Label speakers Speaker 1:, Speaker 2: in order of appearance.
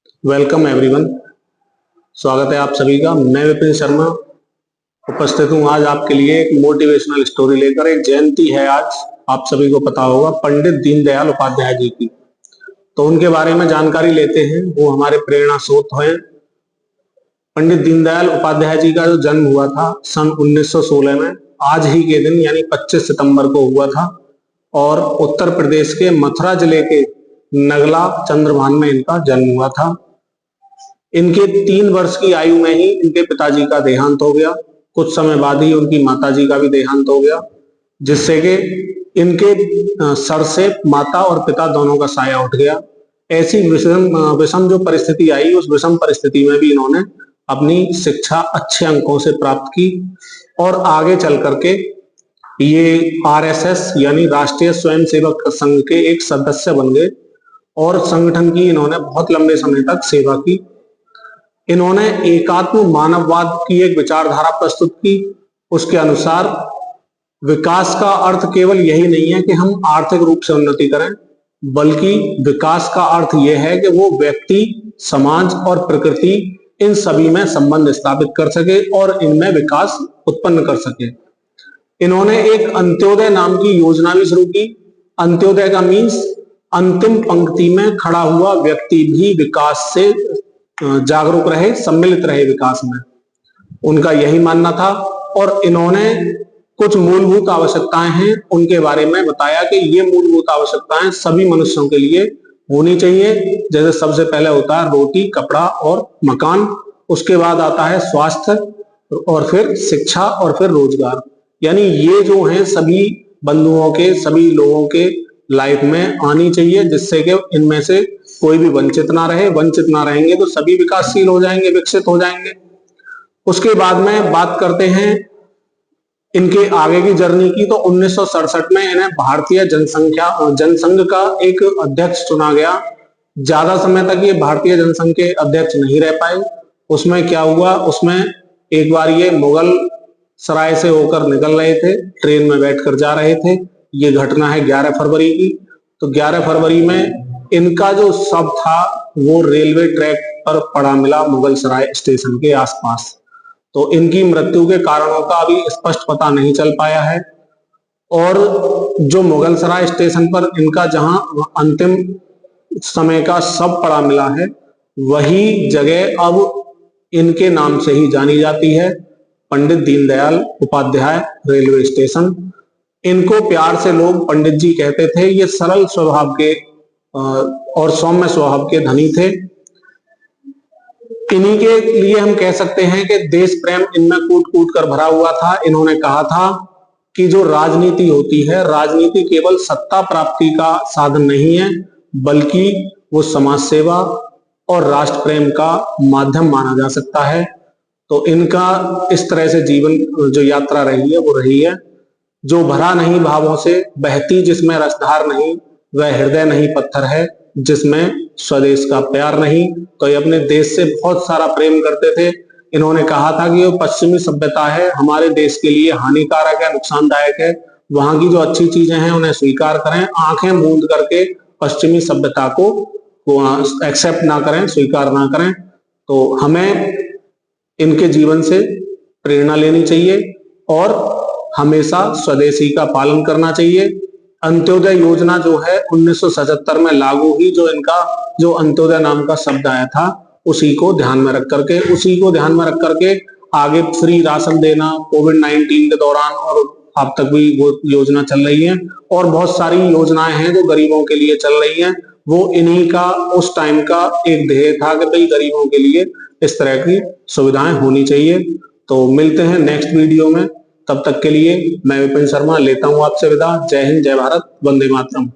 Speaker 1: Welcome everyone. स्वागत है आप सभी का। मैं विपिन शर्मा उपस्थित हूँ आज आपके लिए एक मोटिवेशनल स्टोरी लेकर। एक जयंती है आज, आप सभी को पता होगा, पंडित दीनदयाल उपाध्याय जी की। तो उनके बारे में जानकारी लेते हैं। वो हमारे प्रेरणा स्रोत हैं। पंडित दीनदयाल उपाध्याय जी का जो जन्म हुआ था सन 1916 में, आज ही के दिन यानी 25 सितंबर को हुआ था, और उत्तर प्रदेश के मथुरा जिले के नगला चंद्रभान में इनका जन्म हुआ था। इनके 3 वर्ष की आयु में ही इनके पिताजी का देहांत हो गया। कुछ समय बाद ही उनकी माताजी का भी देहांत हो गया, जिससे कि इनके सर से माता और पिता दोनों का साया उठ गया। ऐसी विषम जो परिस्थिति आई, उस विषम परिस्थिति में भी इन्होंने अपनी शिक्षा अच्छे अंकों से प्राप्त की और आगे चल करके ये आरएसएस यानी राष्ट्रीय स्वयंसेवक संघ के एक सदस्य बन गए और संगठन की इन्होंने बहुत लंबे समय तक सेवा की। इन्होंने एकात्म मानववाद की एक विचारधारा प्रस्तुत की। उसके अनुसार विकास का अर्थ केवल यही नहीं है कि हम आर्थिक रूप से उन्नति करें, बल्कि विकास का अर्थ यह है कि वो व्यक्ति, समाज और प्रकृति इन सभी में संबंध स्थापित कर सके और इनमें विकास उत्पन्न कर सके। इन्होंने एक अंत्योदय नाम की योजना भी शुरू की। अंत्योदय का मीन्स अंतिम पंक्ति में खड़ा हुआ व्यक्ति भी विकास से जागरूक रहे, सम्मिलित रहे विकास में। उनका यही मानना था। और इन्होंने कुछ मूलभूत आवश्यकताएं हैं उनके बारे में बताया कि ये मूलभूत आवश्यकताएं सभी मनुष्यों के लिए होनी चाहिए। जैसे सबसे पहले होता है रोटी, कपड़ा और मकान, उसके बाद आता है स्वास्थ्य, और फिर शिक्षा, और फिर रोजगार। यानी ये जो है सभी बंधुओं के, सभी लोगों के लाइफ में आनी चाहिए, जिससे कि इनमें से कोई भी वंचित ना रहे। वंचित ना रहेंगे तो सभी विकासशील हो जाएंगे, विकसित हो जाएंगे। उसके बाद में बात करते हैं इनके आगे की जर्नी की। तो 1967 में इन्हें भारतीय जनसंघ का एक अध्यक्ष चुना गया। ज्यादा समय तक ये भारतीय जनसंघ के अध्यक्ष नहीं रह पाए। उसमें क्या हुआ, उसमें एक बार ये मुगल सराय से होकर निकल रहे थे, ट्रेन में बैठकर जा रहे थे। ये घटना है 11 फरवरी की। तो 11 फरवरी में इनका जो शव था वो रेलवे ट्रैक पर पड़ा मिला, मुगल सराय स्टेशन के आसपास। तो इनकी मृत्यु के कारणों का अभी स्पष्ट पता नहीं चल पाया है। और जो मुगल सराय स्टेशन पर इनका जहां अंतिम समय का शव पड़ा मिला है, वही जगह अब इनके नाम से ही जानी जाती है, पंडित दीनदयाल उपाध्याय रेलवे स्टेशन। इनको प्यार से लोग पंडित जी कहते थे। ये सरल स्वभाव के और सौम्य स्वभाव के धनी थे। इन्हीं के लिए हम कह सकते हैं कि देश प्रेम इनमें कूट कूट कर भरा हुआ था। इन्होंने कहा था कि जो राजनीति होती है, राजनीति केवल सत्ता प्राप्ति का साधन नहीं है, बल्कि वो समाज सेवा और राष्ट्र प्रेम का माध्यम माना जा सकता है। तो इनका इस तरह से जीवन जो यात्रा रही है वो रही है। जो भरा नहीं भावों से, बहती जिसमें रसधार नहीं, वह हृदय नहीं पत्थर है जिसमें स्वदेश का प्यार नहीं। तो ये अपने देश से बहुत सारा प्रेम करते थे। इन्होंने कहा था कि ये पश्चिमी सभ्यता है, हमारे देश के लिए हानिकारक है, नुकसानदायक है। वहां की जो अच्छी चीजें हैं उन्हें स्वीकार करें, आंखें मूंद करके पश्चिमी सभ्यता को एक्सेप्ट ना करें, स्वीकार ना करें। तो हमें इनके जीवन से प्रेरणा लेनी चाहिए और हमेशा स्वदेशी का पालन करना चाहिए। अंत्योदय योजना जो है 1977 में लागू हुई। जो इनका जो अंत्योदय नाम का शब्द आया था, उसी को ध्यान में रख करके आगे फ्री राशन देना कोविड-19 के दौरान, और अब तक भी वो योजना चल रही है। और बहुत सारी योजनाएं हैं जो गरीबों के लिए चल रही हैं। वो इन्हीं का उस टाइम का एक ध्येय था कि भाई गरीबों के लिए इस तरह की सुविधाएं होनी चाहिए। तो मिलते हैं नेक्स्ट वीडियो में। तब तक के लिए मैं विपिन शर्मा लेता हूं आपसे विदा। जय हिंद, जय भारत, वंदे मातरम।